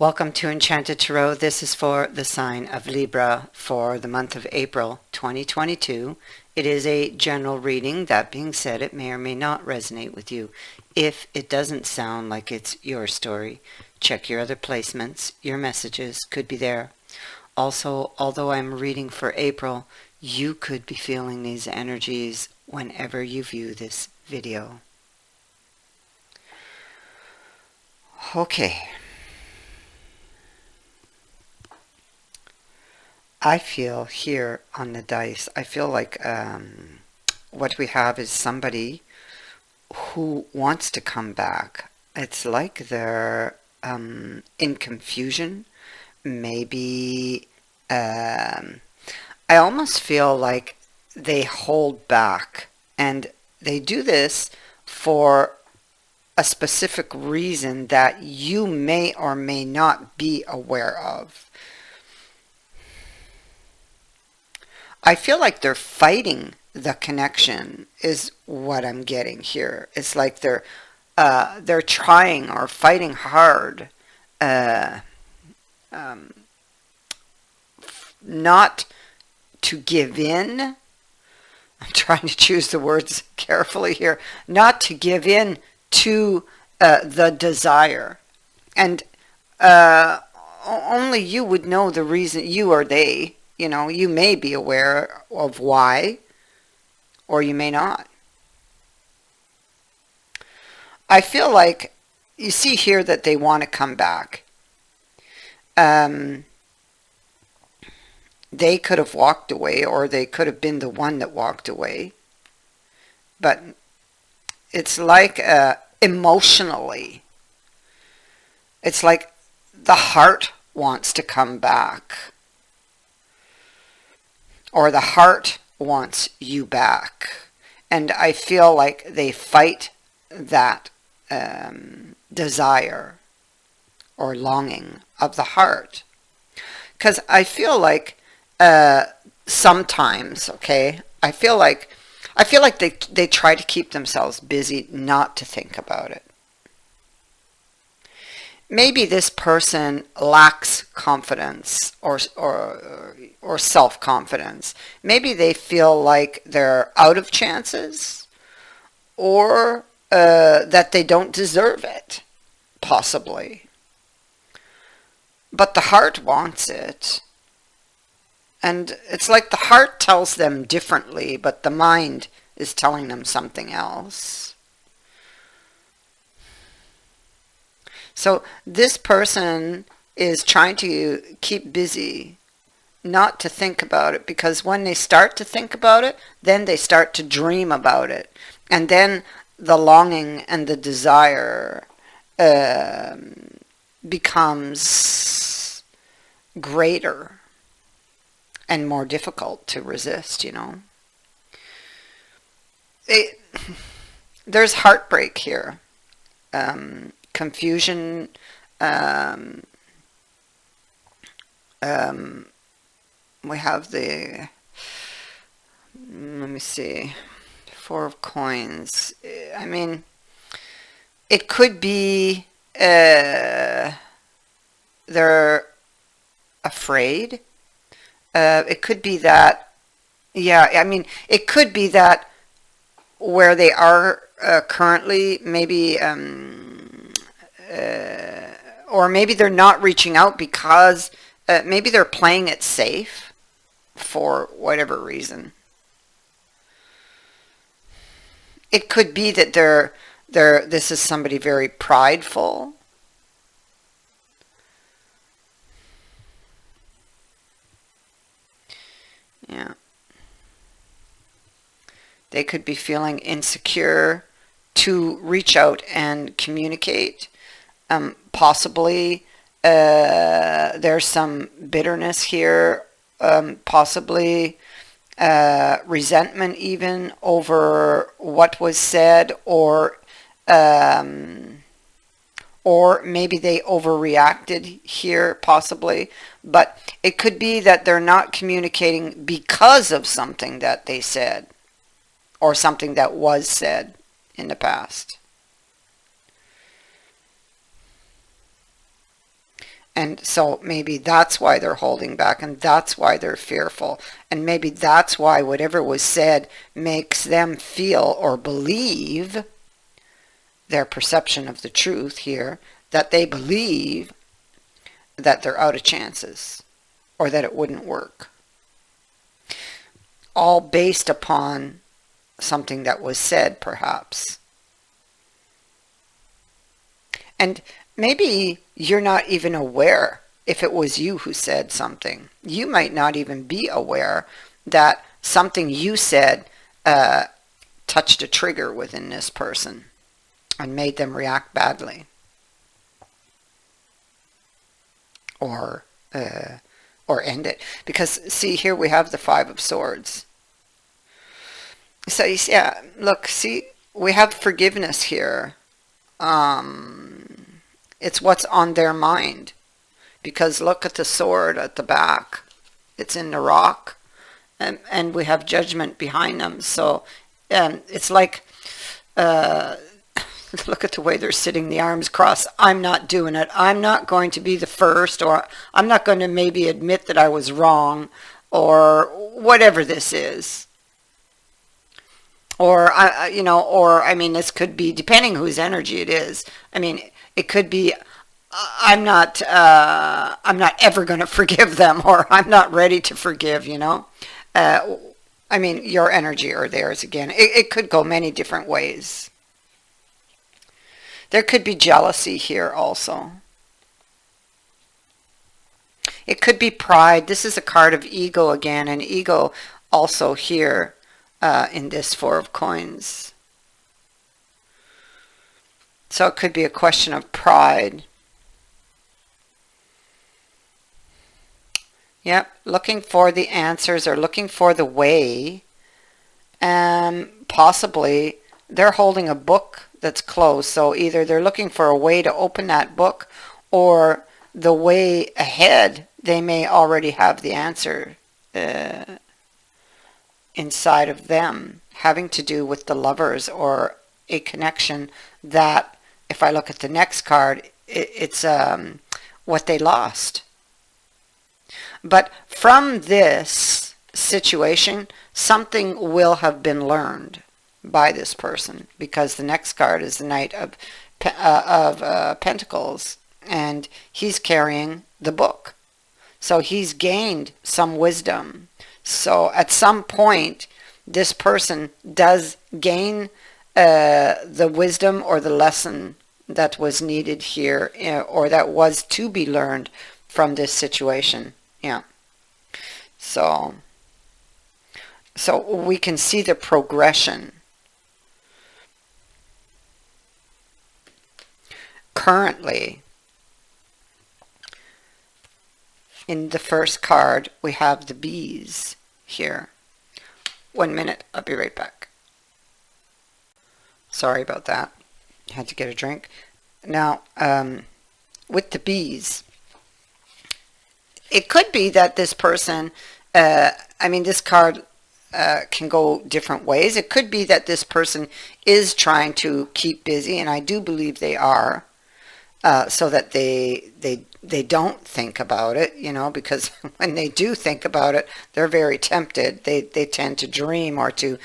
Welcome to Enchanted Tarot. This is for the sign of Libra for the month of April 2022. It is a general reading. That being said, it may or may not resonate with you. If it doesn't sound like it's your story, check your other placements. Your messages could be there. Also, although I'm reading for April, you could be feeling these energies whenever you view this video. Okay. I feel here on the dice, I feel like what we have is somebody who wants to come back. It's like they're in confusion. Maybe I almost feel like they hold back, and they do this for a specific reason that you may or may not be aware of. I feel like they're fighting the connection is what I'm getting here. It's like they're trying or fighting hard not to give in. I'm trying to choose the words carefully here. Not to give in to the desire. And only you would know the reason, you or they. You know, you may be aware of why, or you may not. I feel like, you see here that they want to come back. They could have walked away, or they could have been the one that walked away. But it's like emotionally, it's like the heart wants to come back. Or the heart wants you back. And I feel like they fight that desire or longing of the heart. Because I feel like sometimes, okay, I feel like they try to keep themselves busy not to think about it. Maybe this person lacks confidence or self-confidence. Maybe they feel like they're out of chances, or that they don't deserve it, possibly. But the heart wants it. And it's like the heart tells them differently, but the mind is telling them something else. So this person is trying to keep busy, not to think about it, because when they start to think about it, then they start to dream about it. And then the longing and the desire becomes greater and more difficult to resist, you know. There's heartbreak here. Confusion, we have the, let me see, Four of Coins. I mean, it could be they're afraid. It could be that, yeah, I mean, it could be that where they are currently, maybe or maybe they're not reaching out because maybe they're playing it safe for whatever reason. It could be that this is somebody very prideful. Yeah. They could be feeling insecure to reach out and communicate. Possibly there's some bitterness here, possibly resentment even over what was said, or maybe they overreacted here, possibly. But it could be that they're not communicating because of something that they said, or something that was said in the past. And so maybe that's why they're holding back, and that's why they're fearful. And maybe that's why whatever was said makes them feel or believe, their perception of the truth here, that they believe that they're out of chances or that it wouldn't work. All based upon something that was said, perhaps. And maybe you're not even aware if it was you who said something. You might not even be aware that something you said touched a trigger within this person and made them react badly. Or end it. Because, see, here we have the Five of Swords. So, yeah, look, see, we have forgiveness here. It's what's on their mind. Because look at the sword at the back. It's in the rock. And we have judgment behind them. So it's like, look at the way they're sitting, the arms crossed. I'm not doing it. I'm not going to be the first, or I'm not going to maybe admit that I was wrong, or whatever this is. Or, I mean, this could be, depending whose energy it is. I mean, it could be, I'm not ever going to forgive them, or I'm not ready to forgive, I mean, your energy or theirs again. It could go many different ways. There could be jealousy here also. It could be pride. This is a card of ego again, and ego also here in this Four of Coins. So it could be a question of pride. Yep, looking for the answers or looking for the way. Possibly they're holding a book that's closed. So either they're looking for a way to open that book, or the way ahead, they may already have the answer inside of them, having to do with the Lovers, or a connection that, if I look at the next card, it's what they lost. But from this situation, something will have been learned by this person, because the next card is the Knight of Pentacles, and he's carrying the book. So he's gained some wisdom. So at some point, this person does gain the wisdom or the lesson that was needed here, or that was to be learned from this situation. Yeah. So we can see the progression. Currently, in the first card, we have the bees here. 1 minute, I'll be right back. Sorry about that. Had to get a drink. Now, with the bees, it could be that this person, this card can go different ways. It could be that this person is trying to keep busy, and I do believe they are, so that they don't think about it, because when they do think about it, they're very tempted. They tend to dream, or to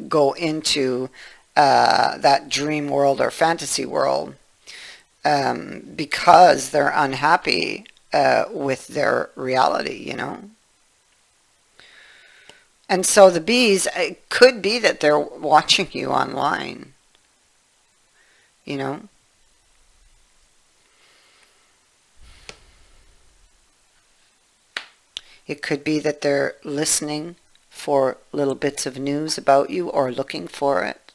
go into that dream world or fantasy world, because they're unhappy with their reality, And so the bees, it could be that they're watching you online, It could be that they're listening for little bits of news about you, or looking for it.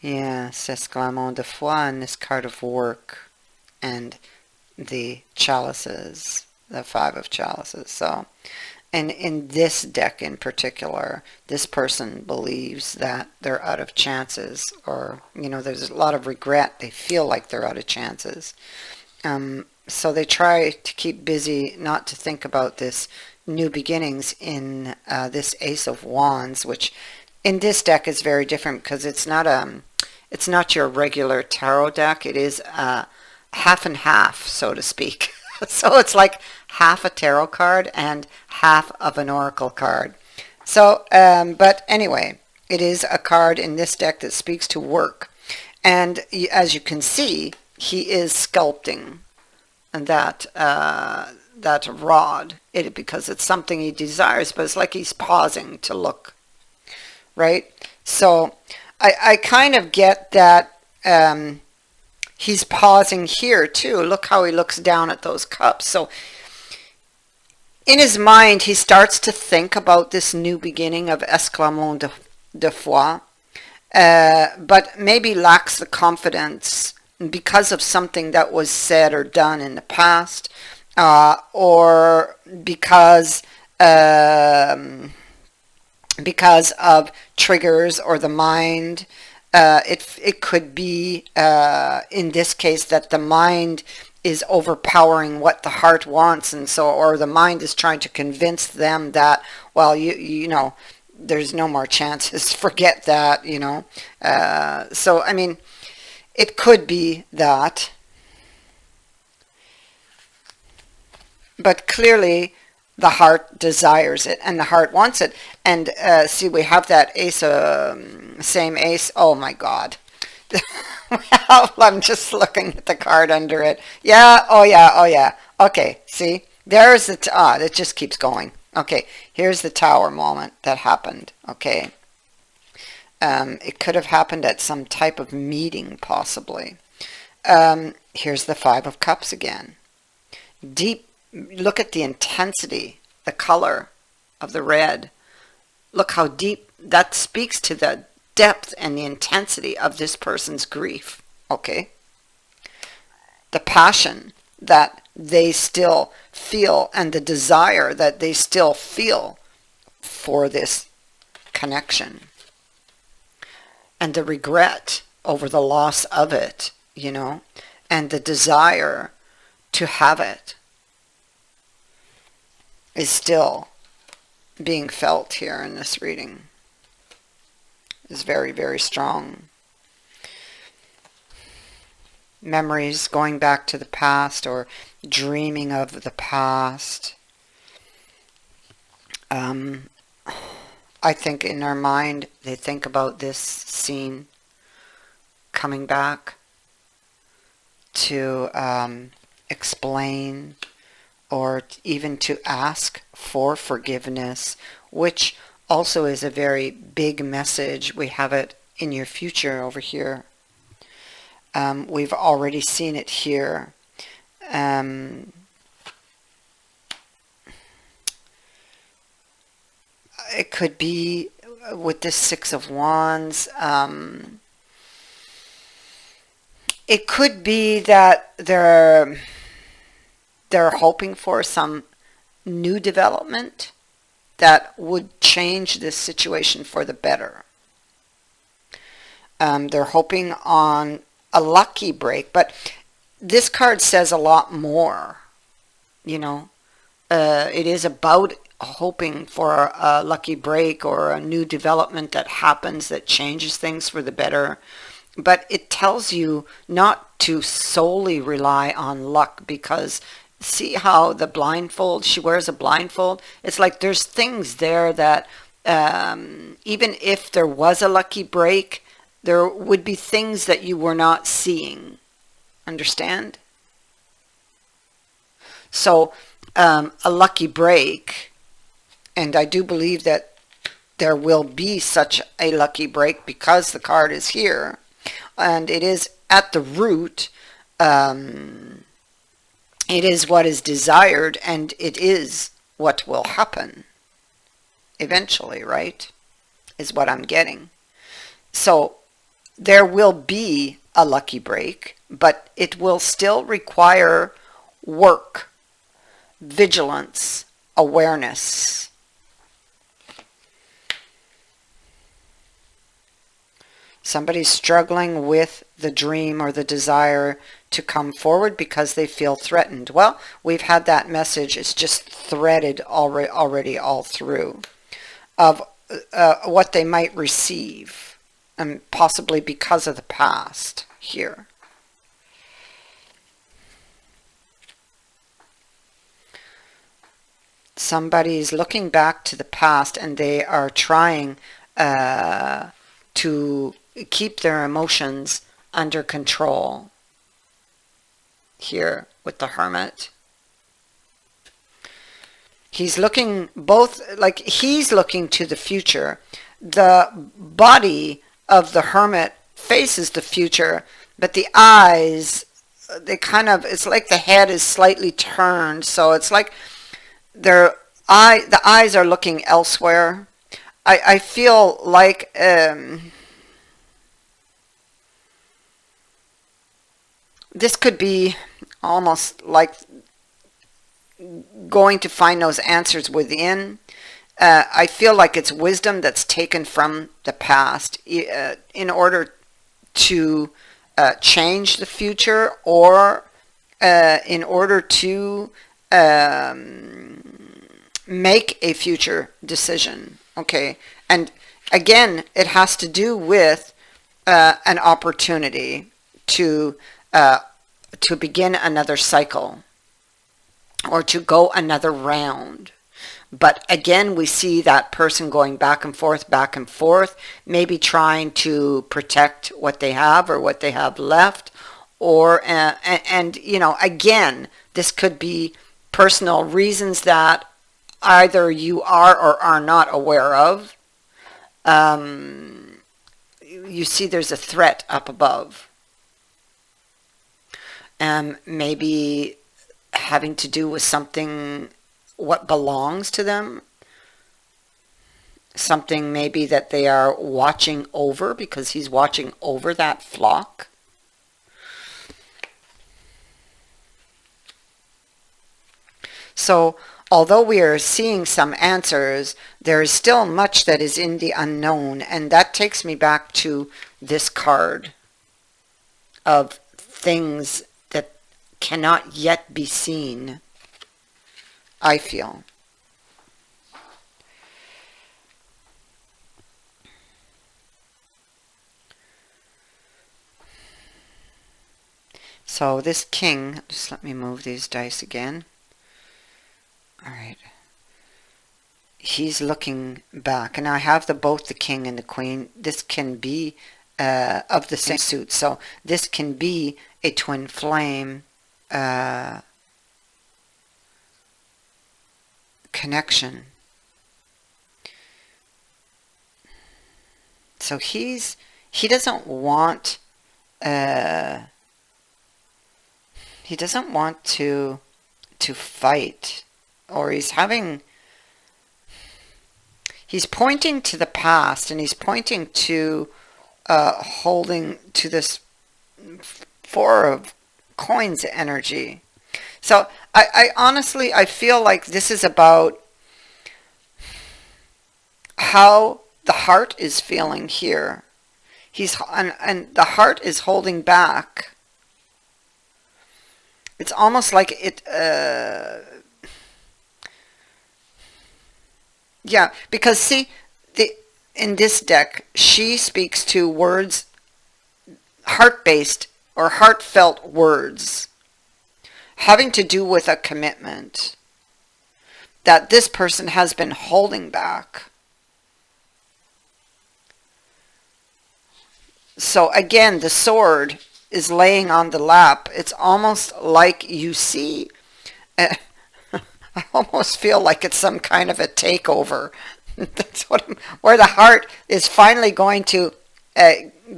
Yes, Esclamant de foi in this card of work, and the chalices, the Five of Chalices. So, and in this deck in particular, this person believes that they're out of chances, or, there's a lot of regret. They feel like they're out of chances. So they try to keep busy, not to think about this new beginnings in this Ace of Wands, which in this deck is very different, because it's not It's not your regular tarot deck. It is half and half, so to speak. So it's like half a tarot card and half of an oracle card. So, but anyway, it is a card in this deck that speaks to work. And as you can see, he is sculpting that that rod, because it's something he desires, but it's like he's pausing to look, right? So I kind of get that he's pausing here too. Look how he looks down at those cups. So in his mind, he starts to think about this new beginning of Esclamant de foi, but maybe lacks the confidence because of something that was said or done in the past, or because of triggers or the mind. It could be in this case that the mind is overpowering what the heart wants, and so, or the mind is trying to convince them that, well, you know, there's no more chances, forget that, you know. So I mean, it could be that, but clearly the heart desires it and the heart wants it. And see, we have that ace, same ace. Oh my God. Well, I'm just looking at the card under it. Yeah, oh yeah, oh yeah. Okay, see, there's the, it just keeps going. Okay, here's the tower moment that happened, okay. It could have happened at some type of meeting, possibly. Here's the Five of Cups again. Deep, look at the intensity, the color of the red. Look how deep, that speaks to the depth and the intensity of this person's grief, okay? The passion that they still feel and the desire that they still feel for this connection. And the regret over the loss of it, you know, and the desire to have it is still being felt here in this reading. Is very, very strong. Memories going back to the past or dreaming of the past. I think in their mind they think about this scene coming back to explain or even to ask for forgiveness, which also is a very big message. We have it in your future over here. We've already seen it here. It could be with this Six of Wands. It could be that they're hoping for some new development that would change this situation for the better. They're hoping on a lucky break, but this card says a lot more, you know. It is about hoping for a lucky break or a new development that happens that changes things for the better. But it tells you not to solely rely on luck, because see how the blindfold, she wears a blindfold? It's like there's things there that even if there was a lucky break, there would be things that you were not seeing. Understand? So a lucky break, and I do believe that there will be such a lucky break because the card is here, and it is at the root. It is what is desired, and it is what will happen eventually, right? Is what I'm getting. So there will be a lucky break, but it will still require work, vigilance, awareness. Somebody's struggling with the dream or the desire to come forward because they feel threatened. Well, we've had that message. It's just threaded already all through of what they might receive. and possibly because of the past here. Somebody's looking back to the past and they are trying to keep their emotions under control here with the Hermit. He's looking he's looking to the future. The body of the Hermit faces the future, but the eyes, it's like the head is slightly turned, so it's like the eyes are looking elsewhere. I feel like this could be almost like going to find those answers within. I feel like it's wisdom that's taken from the past in order to change the future, or in order to make a future decision. Okay, and again, it has to do with an opportunity to begin another cycle or to go another round. But again, we see that person going back and forth, maybe trying to protect what they have or what they have left, or and you know, again, this could be personal reasons that either you are or are not aware of. You see there's a threat up above. Maybe having to do with something, what belongs to them. Something maybe that they are watching over, because he's watching over that flock. So, although we are seeing some answers, there is still much that is in the unknown, and that takes me back to this card of things that cannot yet be seen, I feel. So this king, just let me move these dice again. All right. He's looking back, and I have both the king and the queen. This can be of the same suit, so this can be a twin flame connection. So he doesn't want to fight, or he's pointing to the past, and he's pointing to holding to this Four of Coins energy. So I honestly, I feel like this is about how the heart is feeling here. And the heart is holding back. It's almost like it yeah, because see, in this deck, she speaks to words, heart-based or heartfelt words, having to do with a commitment that this person has been holding back. So again, the sword is laying on the lap. It's almost like you see... I almost feel like it's some kind of a takeover. That's where the heart is finally going to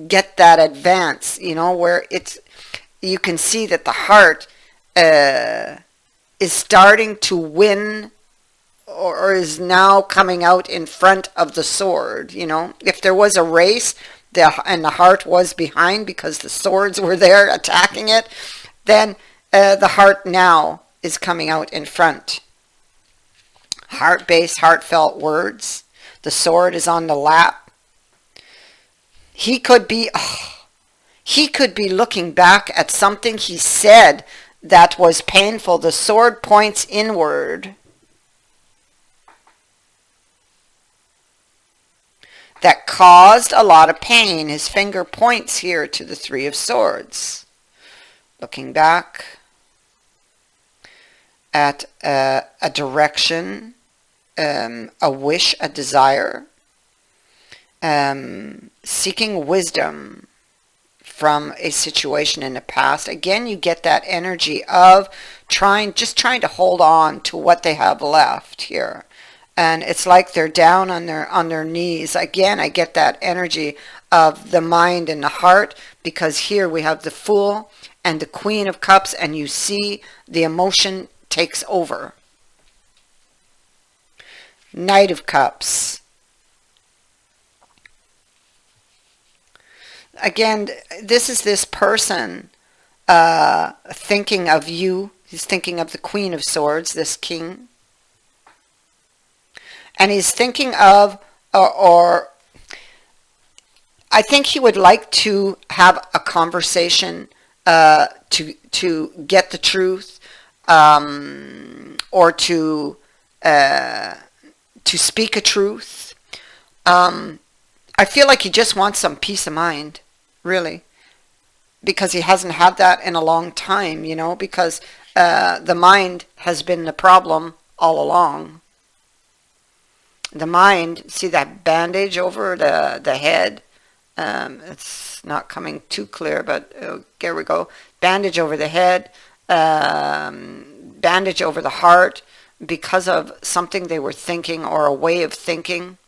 get that advance, you know, where you can see that the heart is starting to win, or is now coming out in front of the sword. You know, if there was a race and the heart was behind because the swords were there attacking it, then the heart now is coming out in front. Heart-based, heartfelt words. The sword is on the lap. He could be looking back at something he said that was painful. The sword points inward. that caused a lot of pain. His finger points here to the Three of Swords. Looking back at a direction, a wish, a desire, seeking wisdom from a situation in the past. Again, you get that energy of just trying to hold on to what they have left here. And it's like they're down on their knees. Again, I get that energy of the mind and the heart, because here we have the Fool and the Queen of Cups, and you see the emotion takes over. Knight of Cups. Again, this is this person thinking of you. He's thinking of the Queen of Swords, this king. And he's thinking of, or I think he would like to have a conversation to get the truth, or to speak a truth. I feel like he just wants some peace of mind, really, because he hasn't had that in a long time, you know, because the mind has been the problem all along. The mind, see that bandage over the head? It's not coming too clear, but there we go. Bandage over the head, bandage over the heart, because of something they were thinking or a way of thinking.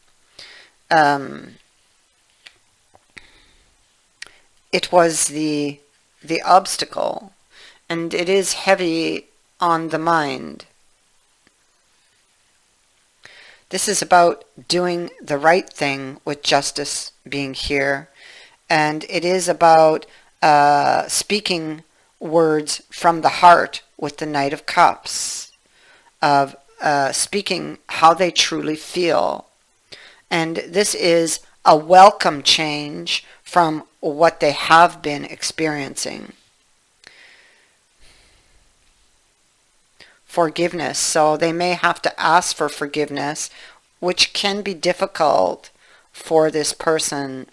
It was the obstacle, and it is heavy on the mind. This is about doing the right thing, with justice being here, and it is about speaking words from the heart with the Knight of Cups, of speaking how they truly feel. And this is a welcome change from what they have been experiencing. Forgiveness. So they may have to ask for forgiveness, which can be difficult for this person,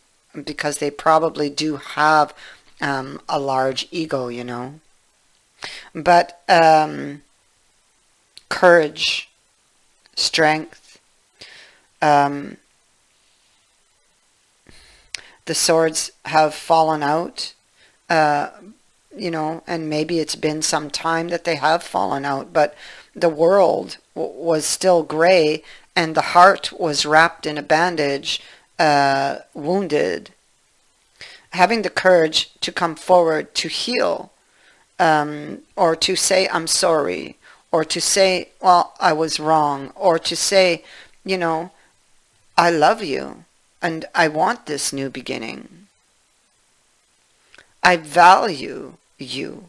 because they probably do have a large ego, you know. But courage, strength, the swords have fallen out, you know, and maybe it's been some time that they have fallen out, but the world was still gray, and the heart was wrapped in a bandage, wounded. Having the courage to come forward to heal, or to say, I'm sorry, or to say, well, I was wrong, or to say, you know, I love you, and I want this new beginning. I value you.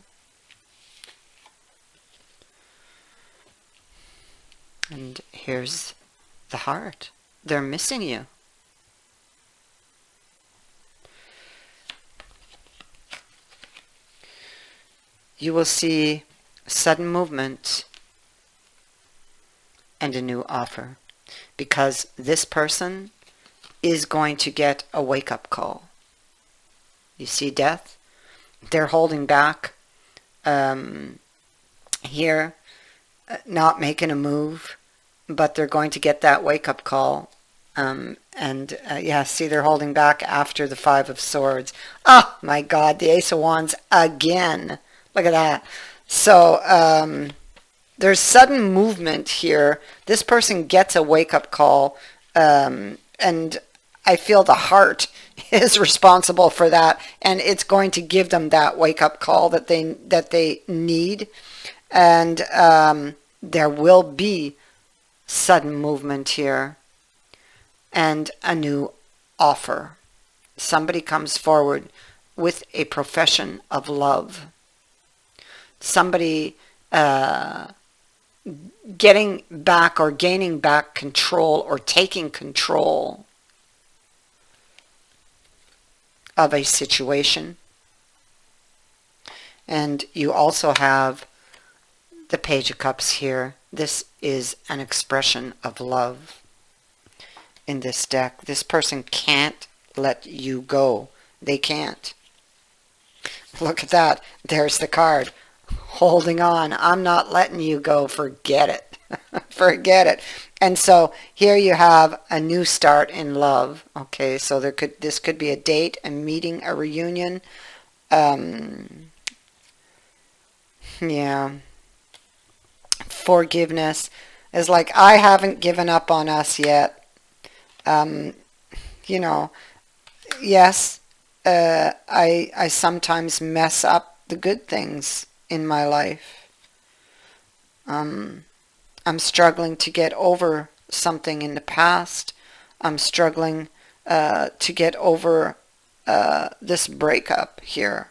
And here's the heart. They're missing you. You will see sudden movement and a new offer, because this person is going to get a wake-up call. You see death? They're holding back here, not making a move, but they're going to get that wake-up call. Yeah, see, they're holding back after the Five of Swords. Oh my God, the Ace of Wands again. Look at that. So there's sudden movement here. This person gets a wake-up call, and I feel the heart is responsible for that, and it's going to give them that wake-up call that they need. And there will be sudden movement here, and a new offer. Somebody comes forward with a profession of love. Somebody getting back or gaining back control, or taking control of a situation. And you also have the Page of Cups here. This is an expression of love. in this deck. This person can't let you go. They can't. Look at that. There's the card. Holding on. I'm not letting you go. Forget it. Forget it. And so here you have a new start in love. Okay, so this could be a date, a meeting, a reunion. Yeah. Forgiveness is like, I haven't given up on us yet. You know, yes, I sometimes mess up the good things in my life. I'm struggling to get over something in the past. I'm struggling to get over this breakup here.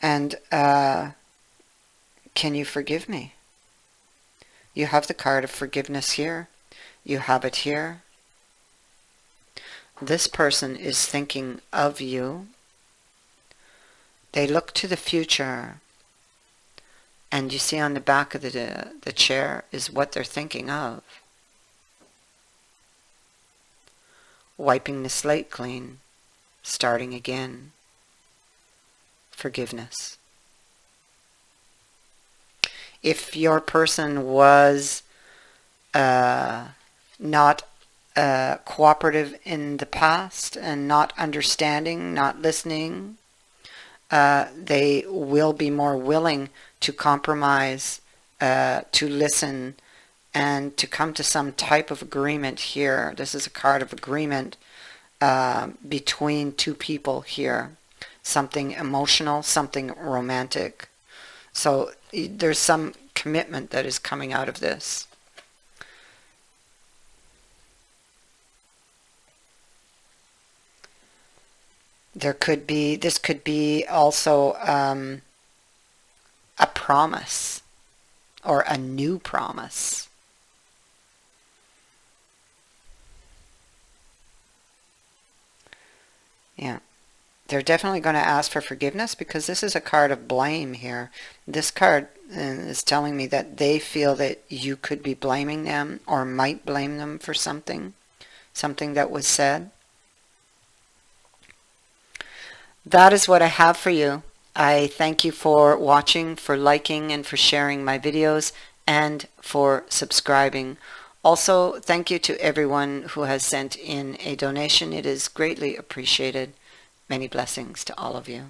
And can you forgive me? You have the card of forgiveness here. You have it here. This person is thinking of you. They look to the future. And you see on the back of the chair is what they're thinking of. Wiping the slate clean. Starting again. Forgiveness. If your person was not cooperative in the past and not understanding, not listening, they will be more willing to compromise, to listen, and to come to some type of agreement here. This is a card of agreement between two people here. Something emotional, something romantic. So there's some commitment that is coming out of this. This could be also a promise or a new promise. Yeah. They're definitely going to ask for forgiveness because this is a card of blame here. This card is telling me that they feel that you could be blaming them or might blame them for something that was said. That is what I have for you. I thank you for watching, for liking, and for sharing my videos, and for subscribing. Also, thank you to everyone who has sent in a donation. It is greatly appreciated. Many blessings to all of you.